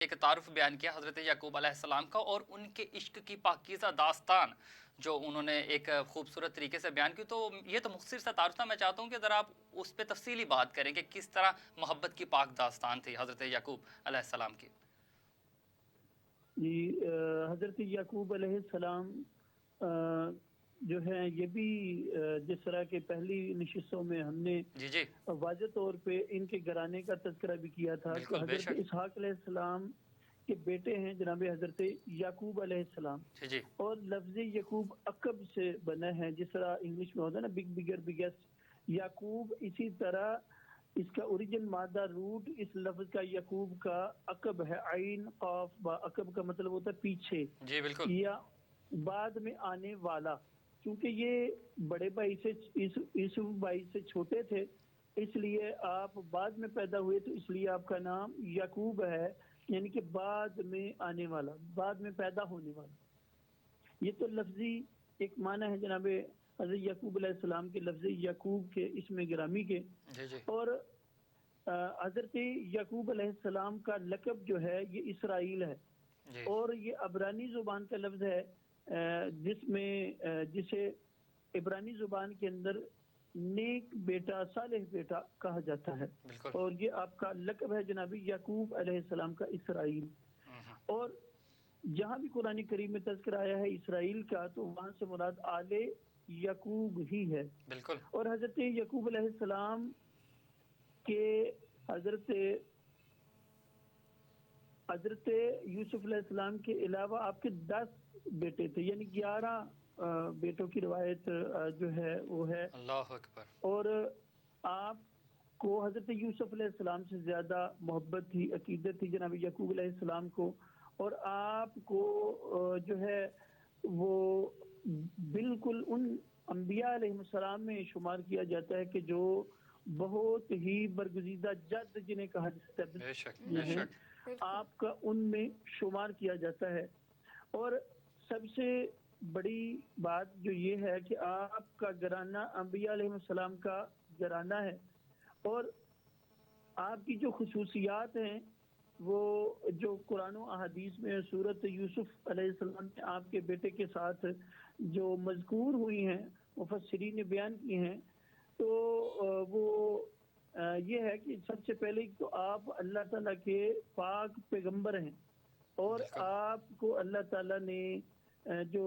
ایک تعارف بیان کیا حضرت یعقوب علیہ السلام کا اور ان کے عشق کی پاکیزہ داستان جو انہوں نے ایک خوبصورت طریقے سے بیان کی، تو یہ تو مختصر سا تعارف تھا. میں چاہتا ہوں کہ ذرا آپ اس پہ تفصیلی بات کریں کہ کس طرح محبت کی پاک داستان تھی حضرت یعقوب علیہ السلام کی. جی، حضرت یعقوب علیہ السلام جو ہے یہ بھی جس طرح کے پہلی نشستوں میں ہم نے جی واضح طور پہ ان کے گھرانے کا تذکرہ بھی کیا تھا. تو بالکل، بے حضرت شک. اسحاق علیہ السلام کے بیٹے ہیں جناب حضرت یعقوب علیہ السلام. جی اور لفظ یعقوب عقب سے بنا ہے، جس طرح انگلش میں ہوتا ہے نا بگ بگر بگیسٹ یعقوب، اسی طرح اس کا اوریجن مادہ روٹ اس لفظ کا یعقوب کا عقب ہے، عین قاف با. عقب کا مطلب ہوتا ہے پیچھے جی بالکل. یا بعد میں آنے والا. کیونکہ یہ بڑے بھائی سے یوسف بھائی سے چھوٹے تھے، اس لیے آپ بعد میں پیدا ہوئے، تو اس لیے آپ کا نام یعقوب ہے، یعنی کہ بعد میں آنے والا، بعد میں پیدا ہونے والا. یہ تو لفظی ایک معنی ہے جناب حضرت یعقوب علیہ السلام کے لفظ یعقوب کے اسم گرامی کے. جی اور حضرت یعقوب علیہ السلام کا لقب جو ہے یہ اسرائیل ہے، جی اور یہ عبرانی زبان کا لفظ ہے جسے عبرانی زبان کے اندر نیک بیٹا، صالح بیٹا کہا جاتا ہے. بالکل. اور یہ آپ کا لقب ہے جناب یعقوب علیہ السلام کا اسرائیل. اور جہاں بھی قرآن کریم میں تذکر آیا ہے اسرائیل کا، تو وہاں سے مراد آل یعقوب ہی ہے. بالکل. اور حضرت یعقوب علیہ السلام کے حضرت یوسف علیہ السلام کے علاوہ آپ کے 10 بیٹے تھے، یعنی 11 بیٹوں کی روایت جو ہے وہ ہے. اللہ اکبر. اور آپ کو حضرت یوسف علیہ السلام سے زیادہ محبت تھی، عقیدت تھی جناب یعقوب علیہ السلام کو. اور آپ کو جو ہے وہ بالکل ان انبیاء علیہ السلام میں شمار کیا جاتا ہے کہ جو بہت ہی برگزیدہ جد جنہیں کہا جاتا ہے، بے شک بے شک. آپ کا ان میں شمار کیا جاتا ہے. اور سب سے بڑی بات جو یہ ہے کہ آپ کا گھرانہ انبیاء علیہ السلام کا گھرانہ ہے. اور آپ کی جو خصوصیات ہیں وہ جو قرآن و احادیث میں سورۃ یوسف علیہ السلام نے آپ کے بیٹے کے ساتھ جو مذکور ہوئی ہیں، مفسرین نے بیان کی ہیں. تو وہ یہ ہے کہ سب سے پہلے تو آپ اللہ تعالیٰ کے پاک پیغمبر ہیں، اور بالکل. آپ کو اللہ تعالیٰ نے جو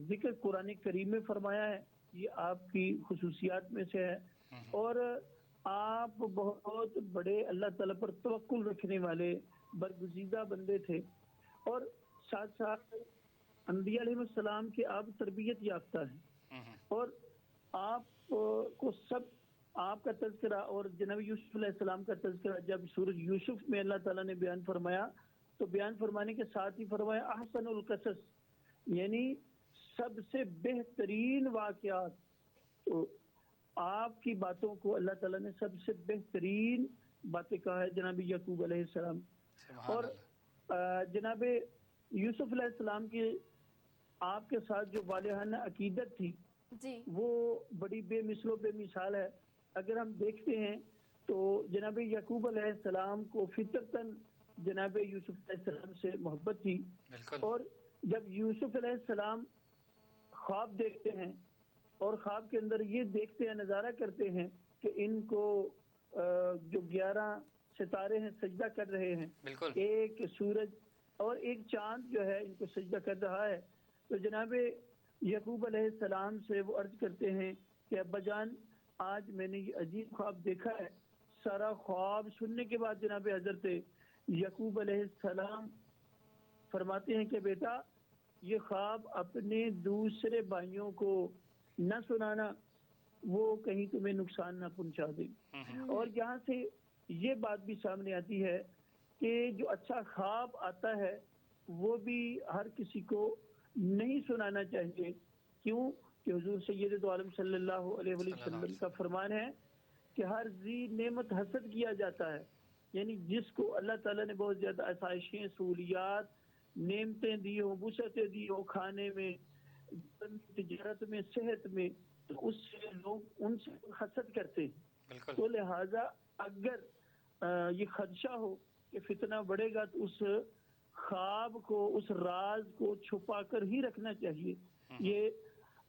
ذکر قرآن کریم میں فرمایا ہے یہ آپ کی خصوصیات میں سے ہے. اور آپ بہت بڑے اللہ تعالیٰ پر توکل رکھنے والے برگزیدہ بندے تھے. اور ساتھ ساتھ انبیاء علیہ السلام کے آپ تربیت یافتہ ہیں. اور آپ کو سب آپ کا تذکرہ اور جناب یوسف علیہ السلام کا تذکرہ جب سورۃ یوسف میں اللہ تعالیٰ نے بیان فرمایا تو بیان فرمانے کے ساتھ ہی فرمایا احسن القصص، یعنی سب سے بہترین واقعات. تو آپ کی باتوں کو اللہ تعالیٰ نے سب سے بہترین باتیں کہا ہے جناب یعقوب علیہ السلام. سبحان اور اللہ. جناب یوسف علیہ السلام کی آپ کے ساتھ جو والہانہ عقیدت تھی جی وہ بڑی بے مثل و بے مثال ہے. اگر ہم دیکھتے ہیں تو جناب یعقوب علیہ السلام کو فطرتاً جناب یوسف علیہ السلام سے محبت تھی. بالکل. اور جب یوسف علیہ السلام خواب دیکھتے ہیں اور خواب کے اندر یہ دیکھتے ہیں، نظارہ کرتے ہیں کہ ان کو جو 11 ستارے ہیں سجدہ کر رہے ہیں، بالکل. ایک سورج اور ایک چاند جو ہے ان کو سجدہ کر رہا ہے. تو جناب یعقوب علیہ السلام سے وہ عرض کرتے ہیں کہ ابا جان آج میں نے یہ عجیب خواب دیکھا ہے. سارا خواب سننے کے بعد جناب حضرت یعقوب علیہ السلام فرماتے ہیں کہ بیٹا یہ خواب اپنے دوسرے بھائیوں کو نہ سنانا، وہ کہیں تمہیں نقصان نہ پہنچا دے. اور یہاں سے یہ بات بھی سامنے آتی ہے کہ جو اچھا خواب آتا ہے وہ بھی ہر کسی کو نہیں سنانا چاہیے. کیوں کہ حضور سید عالم صلی اللہ علیہ وسلم کا فرمان ہے کہ ہر ذی نعمت حسد کیا جاتا ہے، یعنی جس کو اللہ تعالیٰ نے بہت زیادہ آسائشیں، سہولیات، نعمتیں دی ہوں، وسعتیں دی ہوں، کھانے میں، تجارت میں، صحت میں، تو اس سے لوگ ان سے حسد کرتے ہیں. بالکل. تو لہٰذا اگر یہ خدشہ ہو کہ فتنہ بڑھے گا تو اس خواب کو، اس راز کو چھپا کر ہی رکھنا چاہیے. یہ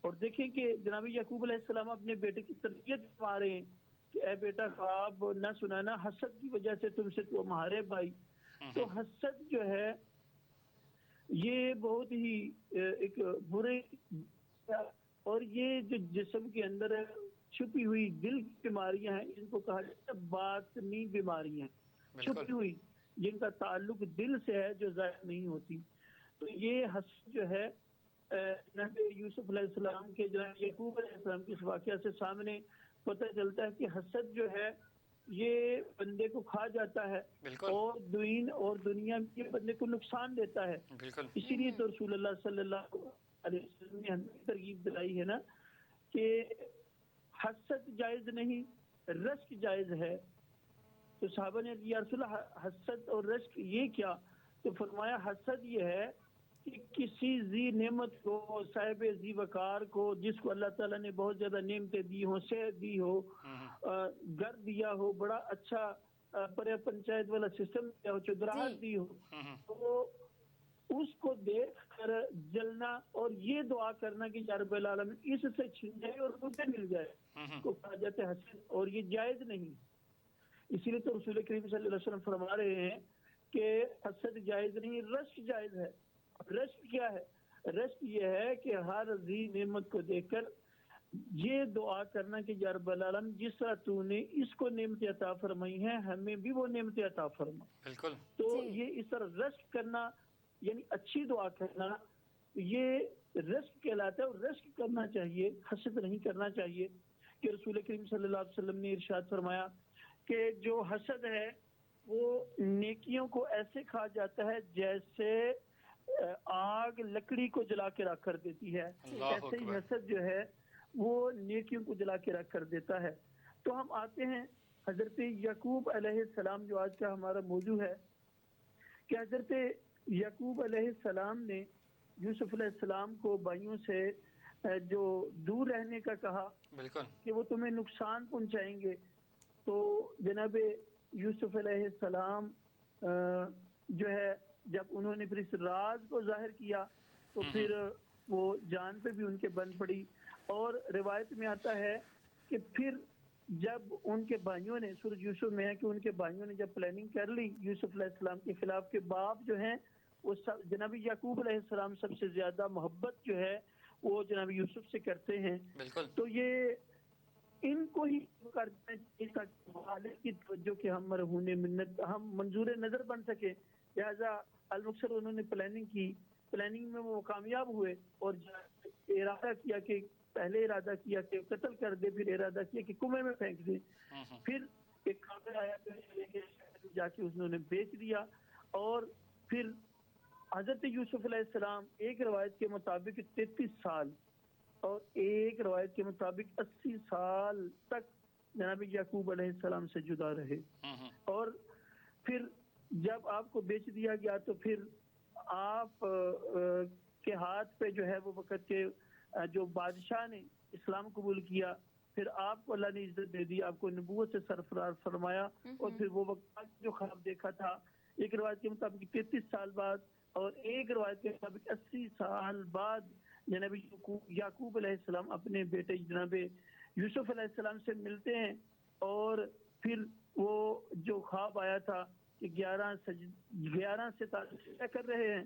اور دیکھیں کہ جناب یعقوب علیہ السلام اپنے بیٹے کی تربیت پا رہے ہیں کہ اے بیٹا خواب نہ سنانا، حسد کی وجہ سے تم سے تو ہمارے بھائی. تو حسد جو ہے یہ بہت ہی ایک برے، اور یہ جو جسم کے اندر چھپی ہوئی دل کی بیماریاں ہیں، ان کو کہا جاتا ہے باطنی بیماریاں، چھپی ہوئی جن کا تعلق دل سے ہے، جو ظاہر نہیں ہوتی. تو یہ حسد جو ہے جناب یوسف علیہ السلام کے، جناب یعقوب علیہ السلام کے اس واقعہ سے سامنے پتہ چلتا ہے کہ حسد جو ہے یہ بندے کو کھا جاتا ہے اور دین اور دنیا میں یہ بندے کو نقصان دیتا ہے. اسی لیے تو رسول اللہ صلی اللہ علیہ وسلم نے ہمیں ترغیب دلائی ہے نا کہ حسد جائز نہیں، رشک جائز ہے. تو صحابہ نے یا رسول اللہ حسد اور رشک یہ کیا؟ تو فرمایا حسد یہ ہے کہ کسی ذی نعمت کو، صاحب ذی وقار کو، جس کو اللہ تعالیٰ نے بہت زیادہ نعمتیں دی ہوں، صحت دی ہو، گھر دیا ہو، بڑا اچھا پر پنچایت والا سسٹم دیا ہو، چودراہٹ دی ہو، تو اس کو دیکھ کر جلنا اور یہ دعا کرنا کہ یا رب العالمین اس سے چھن جائے اور مجھے مل جائے، کو کہا جاتا ہے حسد، اور یہ جائز نہیں. اسی لیے تو رسول کریم صلی اللہ علیہ وسلم فرما رہے ہیں کہ حسد جائز نہیں، رشک جائز ہے. رشک کیا ہے؟ رشک یہ ہے کہ ہر ذی نعمت کو دیکھ کر یہ دعا کرنا کہ یا رب العالمین جس طرح تو نے اس کو نعمت عطا فرمائی ہیں ہمیں بھی وہ نعمت عطا فرما. تو یہ اس طرح رشک کرنا یعنی اچھی دعا کرنا، یہ رشک کہلاتا ہے، اور رشک کرنا چاہیے، حسد نہیں کرنا چاہیے. کہ رسول کریم صلی اللہ علیہ وسلم نے ارشاد فرمایا کہ جو حسد ہے وہ نیکیوں کو ایسے کھا جاتا ہے جیسے آگ لکڑی کو جلا کے رکھ کر دیتی ہے، ایسے ہی حسد جو ہے وہ نیکیوں کو جلا کے رکھ کر دیتا ہے. تو ہم آتے ہیں حضرت یعقوب علیہ السلام، جو آج کا ہمارا موضوع ہے، کہ حضرت یعقوب علیہ السلام نے یوسف علیہ السلام کو بھائیوں سے جو دور رہنے کا کہا کہ وہ تمہیں نقصان پہنچائیں گے. تو جناب یوسف علیہ السلام جو ہے جب انہوں نے پھر اس راز کو ظاہر کیا تو پھر وہ جان پہ بھی ان کے بن پڑی. اور روایت میں آتا ہے کہ پھر جب ان کے بھائیوں نے، سورۃ یوسف میں ہے کہ ان کے بھائیوں نے جب پلاننگ کر لی یوسف علیہ السلام کے خلاف، کے باپ جو ہیں وہ جناب یعقوب علیہ السلام سب سے زیادہ محبت جو ہے وہ جناب یوسف سے کرتے ہیں. تو یہ ان کو ہی کرتے ہیں والد کی توجہ کہ ہم مرہون منت، ہم منظور نظر بن سکے. لہذا المقصد انہوں نے پلاننگ کی، پلاننگ میں وہ کامیاب ہوئے اور ارادہ کیا کہ پہلے ارادہ کیا کہ قتل کر دے، پھر ارادہ کیا کہ کنویں میں پھینک دے. پھر ایک کافر آیا جا کے انہوں نے بیچ دیا. اور پھر حضرت یوسف علیہ السلام ایک روایت کے مطابق 33 سال اور ایک روایت کے مطابق 80 سال تک جناب یعقوب علیہ السلام سے جدا رہے. اور پھر جب آپ کو بیچ دیا گیا تو پھر آپ کے ہاتھ پہ جو ہے وہ وقت کے جو بادشاہ نے اسلام قبول کیا، پھر آپ کو اللہ نے عزت دے دی، آپ کو نبوت سے سرفراز فرمایا. اور پھر وہ وقت جو خواب دیکھا تھا ایک روایت کے مطابق 33 سال بعد اور ایک روایت کے مطابق 80 سال بعد جناب یعقوب علیہ السلام اپنے بیٹے جناب یوسف علیہ السلام سے ملتے ہیں. اور پھر وہ جو خواب آیا تھا کہ 11 ستارے سجدہ کر رہے ہیں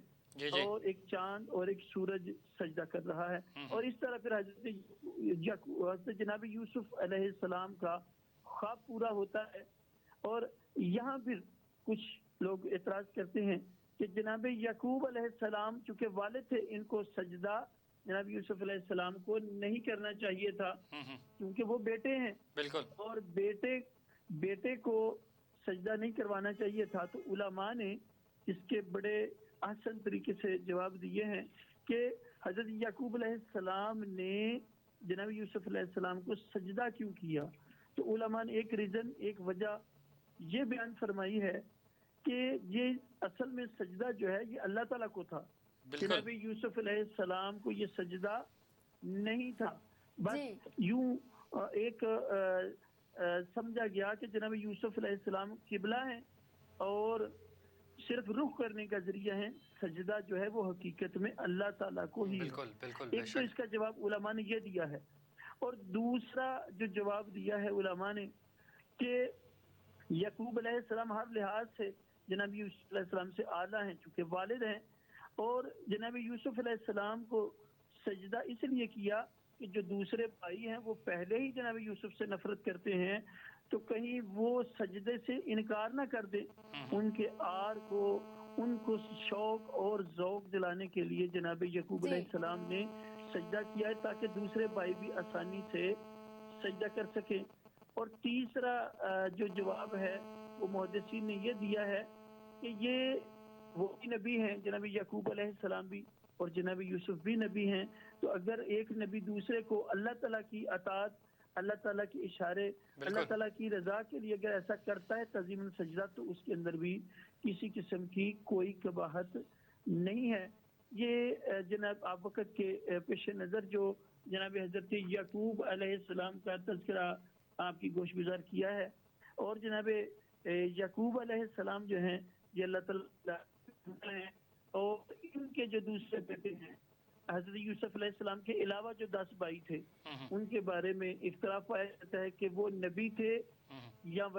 اور ایک چاند اور ایک سورج سجدہ کر رہا ہے. اور اس طرح پھر حضرت جناب یوسف علیہ السلام کا خواب پورا ہوتا ہے. اور یہاں پھر کچھ لوگ اعتراض کرتے ہیں کہ جناب یعقوب علیہ السلام چونکہ والد تھے، ان کو سجدہ جناب یوسف علیہ السلام کو نہیں کرنا چاہیے تھا کیونکہ وہ بیٹے ہیں، اور بیٹے کو سجدہ نہیں کروانا چاہیے تھا. تو علماء نے اس کے بڑے احسن طریقے سے جواب دیے ہیں کہ حضرت یعقوب علیہ السلام نے جناب یوسف علیہ السلام کو سجدہ کیوں کیا. تو علماء نے ایک ریزن، ایک وجہ یہ بیان فرمائی ہے کہ یہ اصل میں سجدہ جو ہے یہ اللہ تعالیٰ کو تھا. جناب یوسف علیہ السلام کو یہ سجدہ نہیں تھا، بس یوں ایک سمجھا گیا کہ جناب یوسف علیہ السلام قبلہ ہیں اور صرف رخ کرنے کا ذریعہ ہیں، سجدہ جو ہے وہ حقیقت میں اللہ تعالیٰ کو ہی ہے۔ بالکل بالکل بے ایک تو اس شک۔ کا جواب علماء نے یہ دیا ہے، اور دوسرا جو جواب دیا ہے علماء نے کہ یعقوب علیہ السلام ہر لحاظ سے جناب یوسف علیہ السلام سے اعلیٰ ہیں، چونکہ والد ہیں، اور جناب یوسف علیہ السلام کو سجدہ اس لیے کیا کہ جو دوسرے بھائی ہیں وہ پہلے ہی جناب یوسف سے نفرت کرتے ہیں، تو کہیں وہ سجدے سے انکار نہ کر دیں۔ ان کے آر کو، ان کو شوق اور ذوق دلانے کے لیے جناب یعقوب جی علیہ السلام نے سجدہ کیا ہے تاکہ دوسرے بھائی بھی آسانی سے سجدہ کر سکیں۔ اور تیسرا جو جواب ہے وہ محدثین نے یہ دیا ہے کہ یہ وہی نبی ہیں، جناب یعقوب علیہ السلام بھی اور جناب یوسف بھی نبی ہیں، تو اگر ایک نبی دوسرے کو اللہ تعالیٰ کی اطاعت، اللہ تعالیٰ کے اشارے، اللہ بالکل تعالیٰ کی رضا کے لیے اگر ایسا کرتا ہے تعظیم سجدہ، تو اس کے اندر بھی کسی قسم کی کوئی قباحت نہیں ہے۔ یہ جناب آپ وقت کے پیش نظر جو جناب حضرت یعقوب علیہ السلام کا تذکرہ آپ کی گوش گزار کیا ہے، اور جناب یعقوب علیہ السلام جو ہیں یہ اللہ تعالیٰ ہیں، اور ان کے جو دوسرے بیٹے ہیں حضرت یوسف علیہ السلام کے علاوہ جو 10 بھائی تھے، ان کے بارے میں اختلاف پایا جاتا ہے کہ وہ نبی تھے یا ولی